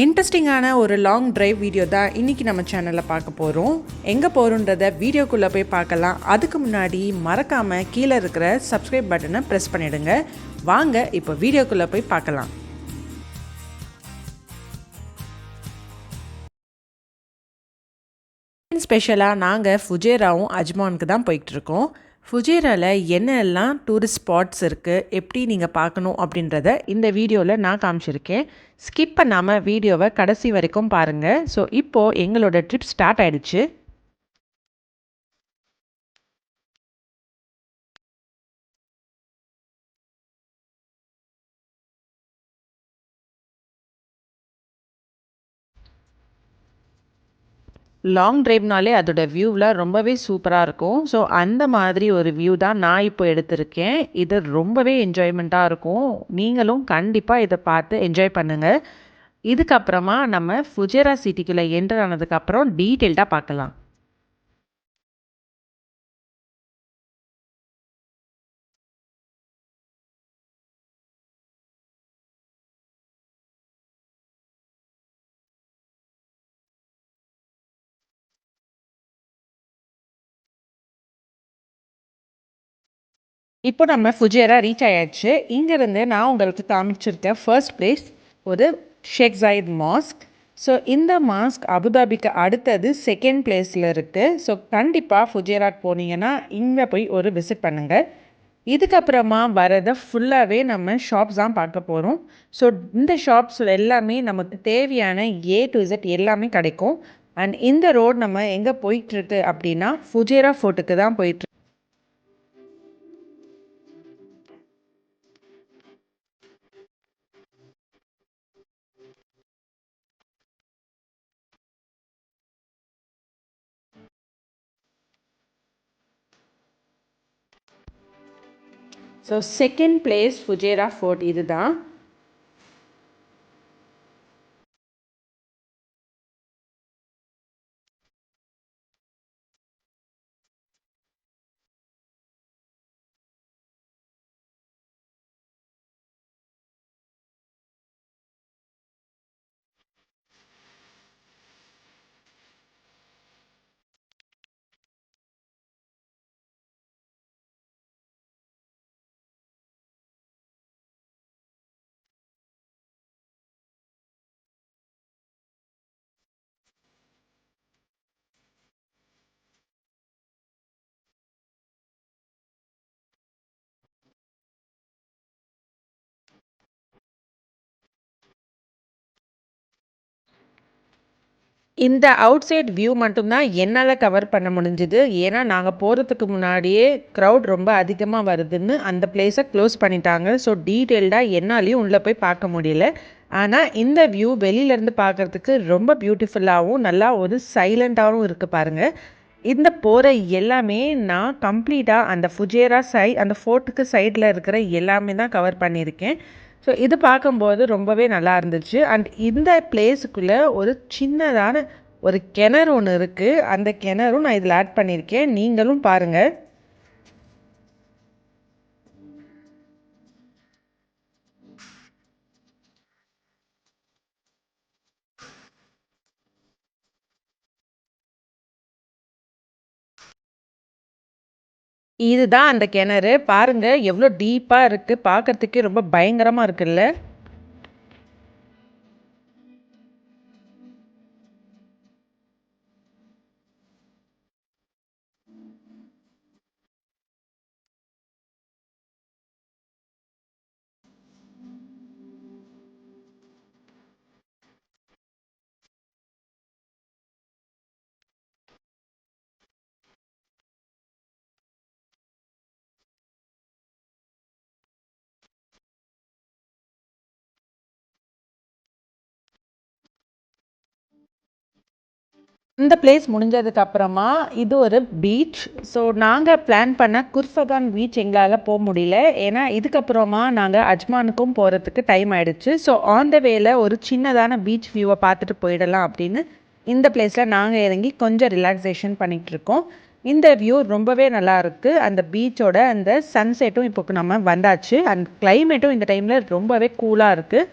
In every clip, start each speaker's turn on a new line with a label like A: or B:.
A: இன்ட்ரெஸ்டிங்கான ஒரு long drive video தான் இன்றைக்கி நம்ம சேனலில் பார்க்க போகிறோம். எங்கே போகிறோன்றதை வீடியோக்குள்ளே போய் பார்க்கலாம். அதுக்கு முன்னாடி மறக்காமல் கீழே இருக்கிற சப்ஸ்கிரைப் பட்டனை ப்ரெஸ் பண்ணிவிடுங்க. வாங்க இப்போ வீடியோக்குள்ளே போய் பார்க்கலாம். ஸ்பெஷலாக நாங்கள் ஃபுஜேராவும் அஜ்மானுக்கு தான் போய்கிட்ருக்கோம். ஃபுஜேராவில் என்னெல்லாம் டூரிஸ்ட் ஸ்பாட்ஸ் இருக்குது, எப்படி நீங்கள் பார்க்கணும் அப்படின்றத இந்த வீடியோவில் நான் காமிச்சிருக்கேன். ஸ்கிப் பண்ணாமல் வீடியோவை கடைசி வரைக்கும் பாருங்கள். ஸோ இப்போது எங்களோட ட்ரிப் ஸ்டார்ட் ஆகிடுச்சு. லாங் ட்ரைவ்னாலே அதோடய வியூவில் ரொம்பவே சூப்பராக இருக்கும். ஸோ அந்த மாதிரி ஒரு வியூ தான் நான் இப்போ எடுத்திருக்கேன். இது ரொம்பவே என்ஜாய்மெண்ட்டாக இருக்கும். நீங்களும் கண்டிப்பாக இதை பார்த்து என்ஜாய் பண்ணுங்கள். இதுக்கப்புறமா நம்ம ஃபுஜேரா சிட்டிக்குள்ளே என்டர் ஆனதுக்கப்புறம் டீட்டெயில்டாக பார்க்கலாம். இப்போ நம்ம ஃபுஜேரா ரீச் ஆயாச்சு. இங்கேருந்து நான் உங்களுக்கு காமிச்சிருக்கேன் ஃபர்ஸ்ட் பிளேஸ் ஒரு ஷேக் ஜாயித் மாஸ்க். ஸோ இந்த மாஸ்க் அபுதாபிக்கு அடுத்தது செகண்ட் பிளேஸில் இருக்குது. ஸோ கண்டிப்பாக ஃபுஜேராக்கு போனீங்கன்னா இங்கே போய் ஒரு விசிட் பண்ணுங்கள். இதுக்கப்புறமா வரதை ஃபுல்லாகவே நம்ம ஷாப்ஸ் தான் பார்க்க போகிறோம். ஸோ இந்த ஷாப்ஸ் எல்லாமே நமக்கு தேவையான A to Z எல்லாமே கிடைக்கும். அண்ட் இந்த ரோடு நம்ம எங்கே போயிட்டுருக்கு அப்படின்னா ஃபுஜேரா ஃபோர்ட்டுக்கு தான் போயிட்டு. So second place Fujairah fort இதுதான். இந்த அவுட் சைட் வியூ மட்டும்தான் என்னால் கவர் பண்ண முடிஞ்சுது. ஏன்னா நாங்கள் போகிறதுக்கு முன்னாடியே க்ரௌட் ரொம்ப அதிகமாக வருதுன்னு அந்த பிளேஸை க்ளோஸ் பண்ணிட்டாங்க. ஸோ டீட்டெயில்டாக என்னாலையும் உள்ளே போய் பார்க்க முடியல. ஆனால் இந்த வியூ வெளியிலேருந்து பார்க்குறதுக்கு ரொம்ப பியூட்டிஃபுல்லாகவும் நல்லா ஒரு சைலண்ட்டாகவும் இருக்குது பாருங்கள். இந்த போகிற எல்லாமே நான் கம்ப்ளீட்டாக அந்த ஃபுஜேரா அந்த ஃபோர்ட்டுக்கு சைடில் இருக்கிற எல்லாமே தான் கவர் பண்ணியிருக்கேன். ஸோ இது பார்க்கும்போது ரொம்பவே நல்லா இருந்துச்சு. அண்ட் இந்த பிளேஸுக்குள்ளே ஒரு சின்னதான ஒரு கிணறு ஒன்று இருக்குது. அந்த கிணறும் நான் இதில் ஆட் பண்ணியிருக்கேன். நீங்களும் பாருங்கள். இதுதான் அந்த கிணறு. பாருங்கள் எவ்வளோ டீப்பாக இருக்குது. பார்க்குறதுக்கே ரொம்ப பயங்கரமாக இருக்குல்ல. இந்த பிளேஸ் முடிஞ்சதுக்கு அப்புறமா இது ஒரு பீச். ஸோ நாங்கள் பிளான் பண்ண குர்ஃபகான் பீச் எங்களால் போக முடியல. ஏன்னா இதுக்கப்புறமா நாங்கள் அஜ்மானுக்கும் போகிறதுக்கு டைம் ஆகிடுச்சு. ஸோ ஆன் த வேல ஒரு சின்னதான பீச் வியூவை பார்த்துட்டு போயிடலாம் அப்படின்னு இந்த பிளேஸில் நாங்கள் இறங்கி கொஞ்சம் ரிலாக்ஸேஷன் பண்ணிகிட்ருக்கோம். இந்த வியூ ரொம்பவே நல்லா இருக்குது. அந்த பீச்சோட அந்த சன்செட்டும் இப்போ நம்ம வந்தாச்சு. அந்த கிளைமேட்டும் இந்த டைமில் ரொம்பவே கூலாக இருக்குது.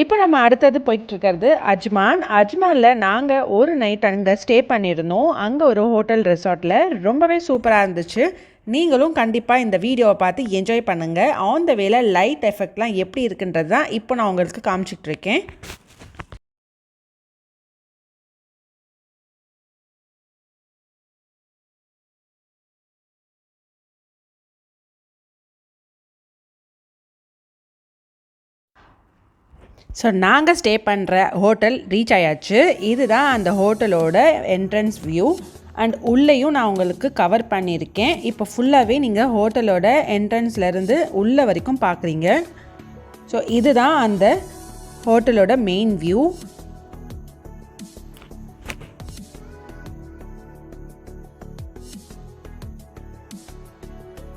A: இப்போ நம்ம அடுத்தது போயிட்டுருக்கிறது அஜ்மான். அஜ்மானில் நாங்கள் ஒரு நைட் அங்கே ஸ்டே பண்ணியிருந்தோம். அங்கே ஒரு ஹோட்டல் ரெசார்ட்டில் ரொம்பவே சூப்பராக இருந்துச்சு. நீங்களும் கண்டிப்பாக இந்த வீடியோவை பார்த்து என்ஜாய் பண்ணுங்கள். ஆன் த வேல லைட் எஃபெக்ட்லாம் எப்படி இருக்குன்றது தான் இப்போ நான் உங்களுக்கு காமிச்சிட்ருக்கேன். ஸோ நாங்கள் ஸ்டே பண்ணுற ஹோட்டல் ரீச் ஆயாச்சு. இதுதான் அந்த ஹோட்டலோட என்ட்ரன்ஸ் வியூ அண்ட் உள்ளேயும் நான் உங்களுக்கு கவர் பண்ணியிருக்கேன். இப்போ ஃபுல்லாகவே நீங்கள் ஹோட்டலோட என்ட்ரன்ஸ்லேருந்து உள்ள வரைக்கும் பார்க்குறீங்க. ஸோ இதுதான் அந்த ஹோட்டலோட மெயின் வியூ.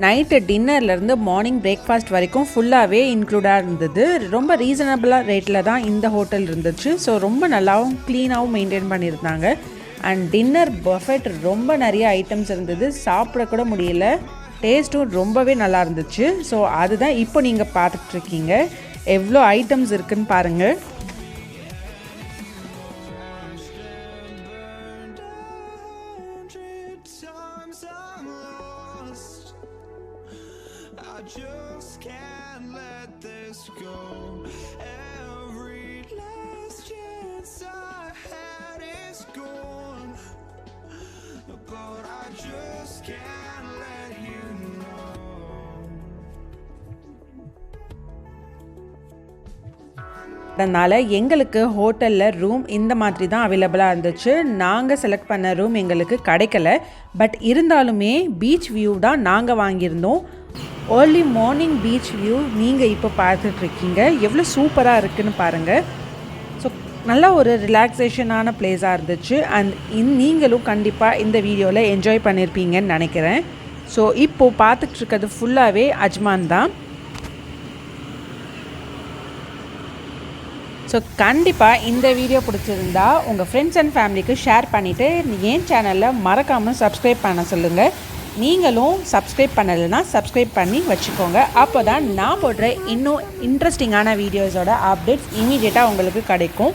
A: நைட்டு டின்னர்லேருந்து மார்னிங் பிரேக்ஃபாஸ்ட் வரைக்கும் ஃபுல்லாகவே இன்க்ளூடாக இருந்தது. ரொம்ப ரீசனபிளாக ரேட்டில் தான் இந்த ஹோட்டல் இருந்துச்சு. ஸோ ரொம்ப நல்லாவும் க்ளீனாகவும் மெயின்டைன் பண்ணியிருந்தாங்க. அண்ட் டின்னர் பஃபெட் ரொம்ப நிறைய ஐட்டம்ஸ் இருந்தது. சாப்பிடக்கூட முடியல. டேஸ்ட்டும் ரொம்பவே நல்லா இருந்துச்சு. ஸோ அதுதான் இப்போ நீங்கள் பார்த்துட்ருக்கீங்க. எவ்வளோ ஐட்டம்ஸ் இருக்குதுன்னு பாருங்கள். I just can't let this go. Every last chance I had is gone, but I just can't let you know. அதனால் எங்களுக்கு ஹோட்டலில் ரூம் இந்த மாதிரி தான் அவைலபிளாக இருந்துச்சு. நாங்கள் செலக்ட் பண்ண ரூம் எங்களுக்கு கிடைக்கல. பட் இருந்தாலுமே பீச் வியூ தான் நாங்கள் வாங்கியிருந்தோம். ஏர்லி மார்னிங் பீச் வியூ நீங்கள் இப்போ பார்த்துட்ருக்கீங்க. எவ்வளோ சூப்பராக இருக்குதுன்னு பாருங்கள். ஸோ நல்ல ஒரு ரிலாக்ஸேஷனான பிளேஸாக இருந்துச்சு. அண்ட் நீங்களும் கண்டிப்பாக இந்த வீடியோவில் என்ஜாய் பண்ணியிருப்பீங்கன்னு நினைக்கிறேன். ஸோ இப்போது பார்த்துட்ருக்கிறது ஃபுல்லாகவே அஜ்மான் தான். ஸோ கண்டிப்பாக இந்த வீடியோ பிடிச்சிருந்தா உங்கள் ஃப்ரெண்ட்ஸ் அண்ட் ஃபேமிலிக்கு ஷேர் பண்ணிவிட்டு என் சேனலில் மறக்காமல் சப்ஸ்கிரைப் பண்ண சொல்லுங்கள். நீங்களும் சப்ஸ்கிரைப் பண்ணலைன்னா சப்ஸ்கிரைப் பண்ணி வச்சுக்கோங்க. அப்போ தான் நான் போடுற இன்னும் இன்ட்ரெஸ்டிங்கான வீடியோஸோட அப்டேட்ஸ் இமீடியட்டாக உங்களுக்கு கிடைக்கும்.